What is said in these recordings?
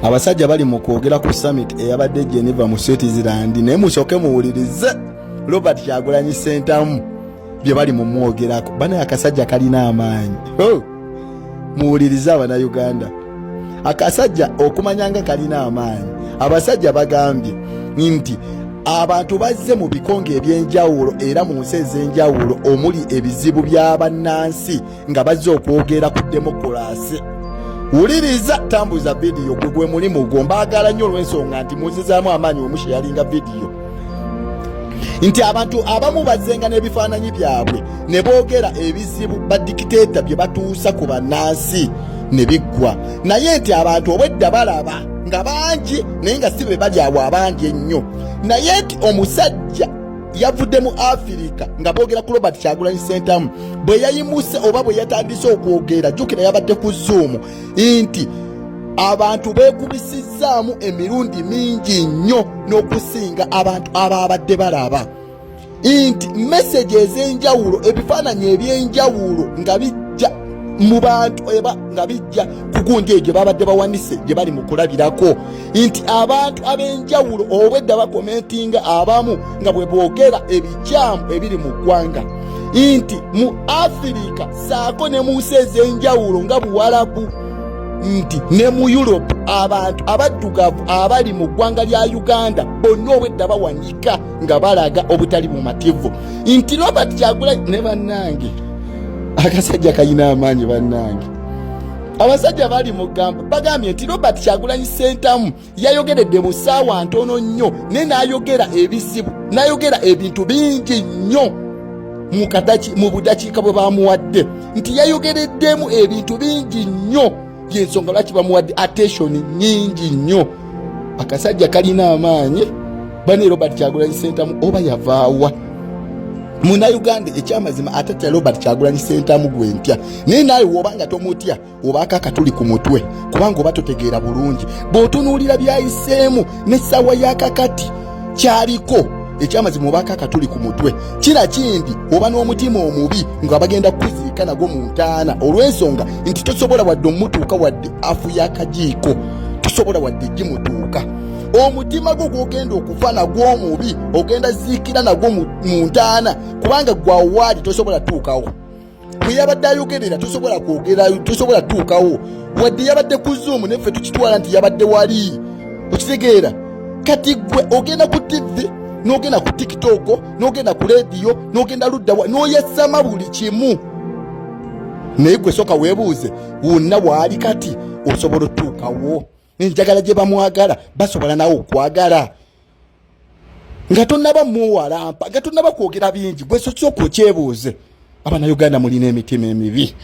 abasajja bali mu kwogera ku summit eyabadde Geneva mu Switzerland naye musooke muwulirize Robert Kyagulanyi Ssentamu bye bali mu mwogerako. Bana akasajja kalina amaanyi. Muwulirize Abannayuganda, akasajja okumanyanga kalina amaanyi. Abasajja bagambye nti abantu bazze mu bikonge ebyenjawulo era mu nsi ez'enjawulo omuli ebizibu by'abannansi nga bazze okwogera ku demokrasi. Wuliriza, tambuza vidiyo gwe mulimu gwo. Mbaagala nnyo olw'ensonga nti muzizaamu amaanyi omusharinga vidiyo nti abantu abamu bazzenga n'ebifaananyi byabwe ne boogera ebizibu badikiteeta bye batuusa ku bannansi ne biggwa, naye nti abantu obwedda balaba nga bangi naye nga si be bali awo abangi ennyo, naye nti omusajja yavudde mu Afirika nga boogera ku Robert Kyagulanyi Ssentamu bwe yayimuse oba bwe yatandise okwogera, jjukira yabadde ku Zoom, nti abantu beekubisizzaamu emirundi mingi nnyo n'okusinga abantu ababadde balaba, nti message ez'enjawulo, ebifaananyi ebyenjawulo nga bijja mu bantu eba nga bijja ku gundi egyo babadde bawanise gye bali mu kulabirako, nti abantu ab'enjawulo obwedda bakomentinga abamu nga bwe boogera ebikyamu ebiri mu ggwanga, nti mu Afirika saako ne mu nsi ez'enjawulo nga Buwarabu nti ne mu Europe abantu abaddugavu abali mu ggwanga lya Uganda bonna obwedda bawanika nga balaga obutali bumativu, nti Robert Kyagulanyi ne bannange akasajja kalina amaanyi bannange. Abasajja bali mu gamba bagambye nti Robert Kyagulanyi Ssentamu yayogeredde mu ssaawa ntono nnyo ne n'ayogera ebisibu, n'ayogera ebintu bingi nnyo mu budakiika bwe bamuwadde, nti yayogereddemu ebintu bingi nnyo y'ensonga lwaki bamuwadde attention nnyingi nnyo. Akasajja kalina amaanyi bane. Robert Kyagulanyi Ssentamu oba yavaawa Munnayuganda ekyamazima atatya Robert Kyagulanyi Ssentamu gwe ntya, naye naawe w'obanga tomutya obaako akatuli ku mutwe kubanga oba totegeera bulungi. Bw'otunuulira byayiseemu n'essaawa y'akakati kyaliko ekyamazima obaako akatuli ku mutwe. Kira kindi oba n'omutima omubi nga bagenda kuziika nagwo mu ntaana olw'ensonga nti tosobola wadde omutuuka wadde afu y'akajiiko, tosobola wadde gimutuuka. Omutima gwo gwogenda okufa nagwo omubi ogenda ziikira nagwo mu ntaana kubanga gwawaali tosobola tuukawo. Bwe yabadde ayogerera tosobola kwogerayo, tosobola tuukawo wadde yabadde ku Zoom neffe tukitwala nti yabadde wali, okitegeera. Kati gwe ogenda ku TV n'ogenda ku TikTok n'ogenda ku radio n'ogenda ludda n'oyesama buli kimu, naye gwe soka weebuuze wonna waali kati osobola otuukawo. Njagala gye bamwagala basobola nawe okwagala nga tonnaba muwalampa, nga tonnaba kwogera bingi. Gwe sooka okyebuuze. Abannayuganda mulina emitima emibi.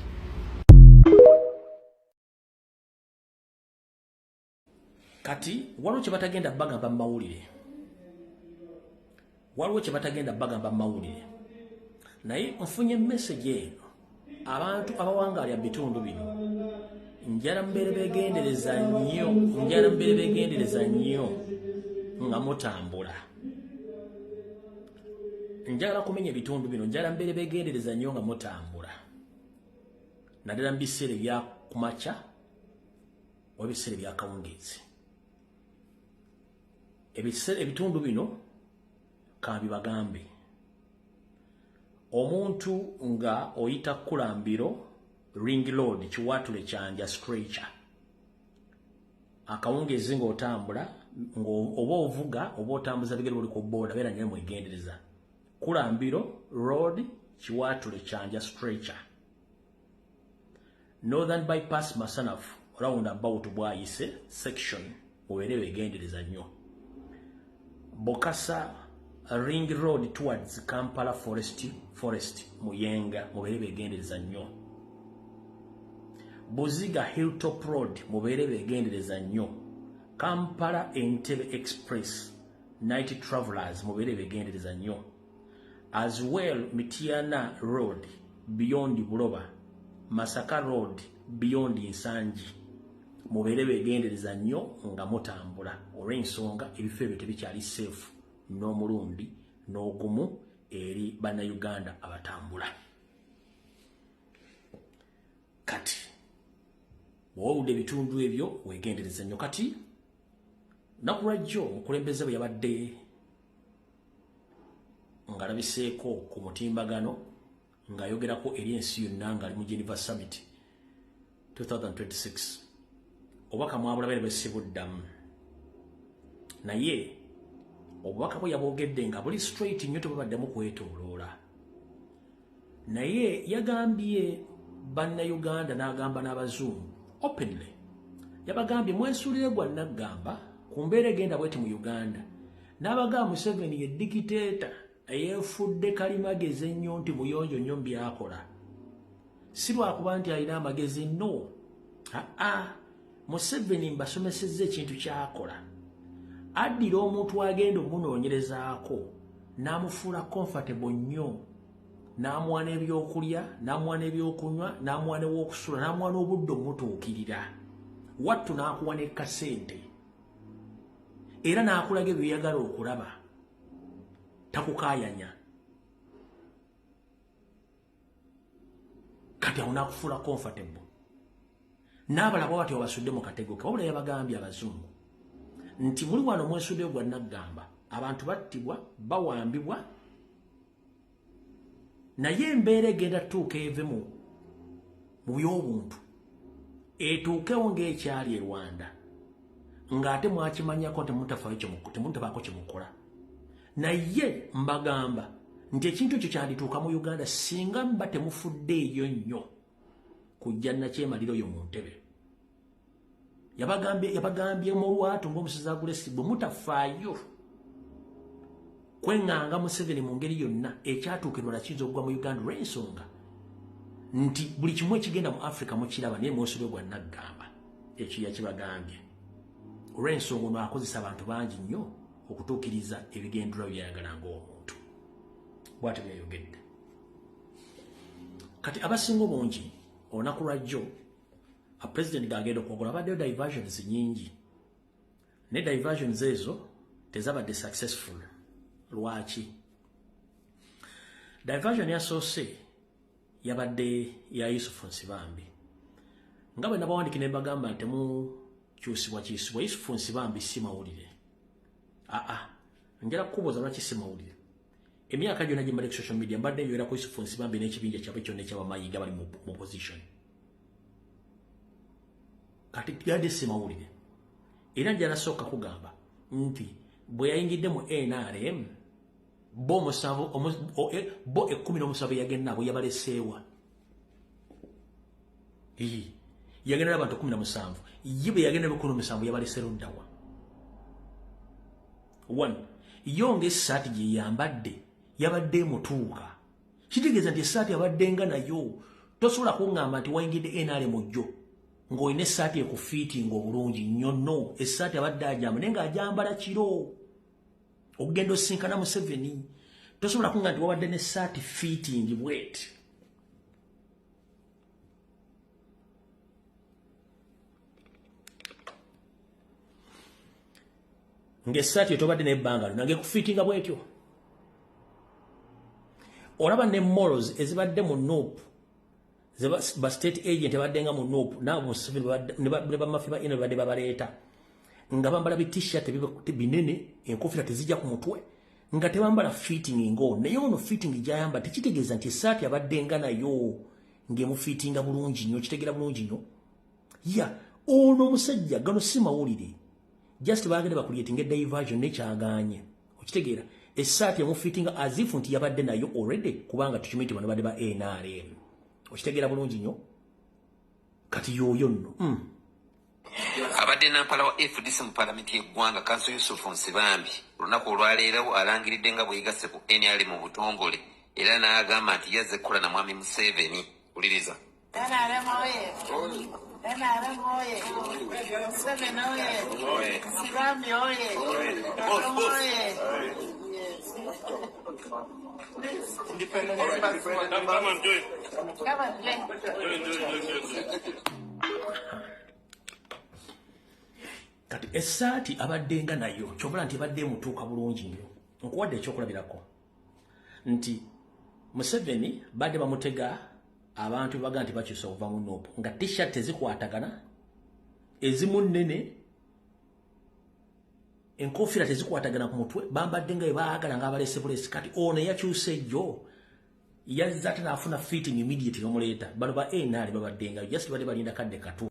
Kati waliwo kye batagenda bagamba mu mawulire, waliwo kye batagenda bagamba mu mawulire, naye nfunye message eno abantu abawangaalya mu bitundu bino njala mbere begendereza nnyo nga mutambula. Njala kumenya ebitundu bino, njala mbere begendereza nnyo nga mutambula, naddala mu biseera ebya kumakya oba ebiseera ebya kawungeezi. Ebitundu bino kabibagambe, omuntu nga oyita Kulambiro Ring Road Kiwatule Kyanja Stretcher, akawungeezi ng'otambula oba ovuga oba otambuza bigere buli ku boda beera nnyo mwegendereza. Kulambiro Road Kiwatule Kyanja Stretcher, Northern Bypass Masanafu roundabout bwayise section obeere wegendereza nnyo. Bokasa Ring Road towards Kampala Forest Muyenga mubeere begendereza nnyo. Buziga Hilltop Road mubeere begendereza nnyo. Kampala Entebbe Express Night Travelers mubeere begendereza nnyo. As well Mitiana Road beyond Buloba, Masaka Road beyond Nsanji mubeere begendereza nnyo nga mutambula olw'ensonga ebifo ebyo tebikyali safe n'omulundi n'ogumu eri bannayuganda abatambula. Kati bw'owulidde ebitundu ebyo weegendereza nnyo. Kati Nakulajjo omukulembeze bwe yabadde ngalabiseeko ku mutimbagano ng'ayogerako eri ensi yonna ng'ali mu Geneva Summit 2026 obubaka mwabulabe bwesibuddamu naye obubaka bwe yabwogedde nga buli straight nnyo tebubaddemu kwetooloola naye yagambye bannayuganda n'agamba n'abazungu openly yabagambye mwensuulire gwa naggamba ku mbeera egenda bweti mu Uganda n'abagamba Museveni ye dikiteeta eyeefudde kalimagezi ennyo nti muyonjo nnyo mu byakola si lwakuba nti alina amagezi no Museveni mbasomesezza ekintu kyakola addira omuntu agenda omunoonyerezaako n'amufuula comfortable nnyo n'amuwa n'ebyokulya n'amuwa n'ebyokunywa n'amuwa n'ew'okusula n'amuwa n'obudde omutuukirira wattu n'akuwa n'ekasente era n'akulaga ebyo byeyagala okulaba takukaayanya kati awo n'akufuula comfortable n'abalaba bati obasudde mu katego ke wabula yabagambye abazungu nti muli wano mwesudde gwa naggamba abantu battibwa bawambibwa naye embeera egenda tuuka eve mu by'obuntu etuukewo ng'ekyali e Rwanda ng'ate mwakimanyako temutabaako kyemukola naye mbagamba nti ekintu ekyo kyandituuka mu Uganda singa mba temufudde eyo nnyo kujja nakyemalira oyo mu ntebe yabagambye mu lwatu ng'omusizi Aggressive bwe mutafaayo kweŋŋanga Museveni mu ngeri yonna ekyatuukirwa nakiyinza okugwa mu Uganda olw'ensonga nti buli kimu ekigenda mu Africa mukiraba naye mwesube gwa naggamba ekyo yakibagambye olw'ensonga ono akozesa abantu bangi nnyo okutuukiriza ebigendera byayagala ng'omuntu bw'ate byayogedde kati abasinga obungi olunaku lwajjo President gagenda okwogola abaddeyo diversions nyingi ne diversions ezo tezabadde successful lwaki diversion yasoose yabadde ya Yusufu Nsibambi nga bwe nabawandiki ne bagamba nti kyusibwa Yusufu Nsibambi si mawulire njala kukubuuza lwaki si mawulire emyaka gyonna gye mbadde ku social media mbadde nyoyera ku Yusufu Nsibambi n'ekibinja kyabwe kyonna ekyabamayiga bali mu position kati gadde si mawulire era njala sooka kugamba nti bwe yayingidde mu NRM bo 17 yagenda nabo yabaleseewa yagenda n'abantu 17 ye bwe yagenda 17 yabalesera oddawa 1 yonga essaati gye yambadde yabadde mutuuka kitegeeza nti essaati yabaddenga nayo tosobola kuŋŋamba nti wayingidde NRM ojjo ng'olina essaati ekufiitinga obulungi nnyo no essaati abadde ajamba naye ng'ajambala kiro okugenda osinkana Museveni tosobola kuŋŋamba nti wabadde n'essaati fiitingi bweti ng'essaati etobadde n'ebbanga nange kufiitinga bwetyo olaba ne morals ezibadde mu Nuupu ba state agent baddenga mu Nuupu nabo Museveni ne bamafi ba ino badde babaleeta nga bambala bi t-shirt binene enkofira tezijja ku mutwe nga tebambala fitting ngo naye ono fitting gyayamba tekitegeeza nti essaati abaddenga nayo ng'emu fittinga bulungi nnyo kitegeera bulungi nnyo ono omusajja gano si mawulire just baagende bakulietinga diversion nekyagaanye okitegeera essaati emu fittinga azifu nti yabadde nayo already kubanga tukimanyi nti bano badde ba NRM okitegeera bulungi nnyo kati yoyo nno abadde nampala wa FDC mu palamenti y'eggwanga Kanso Yusufu Nsibambi olunaku olwaleero alangiridde nga bweyigasse ku NRM mu butongole era n'agamba nti yazze kukola na mwami Museveni uliriza kati essaati abaddenga nayo kyobula nti abadde mutuuka bulungi nnyo nkuwadde ekyokulabirako nti Museveni badde bamutega abantu baga nti bakyusa okuva mu Nuupu nga t-shirt tezikwatagana ezimu nnene enkofira tezikwatagana ku mutwe bambadde nga baagala nga abalese bulesi kati ono yakyuse jjo yazza tena afuna fitting immediate yomuleeta bano ba NR babaddenga just bali balinda kadde katu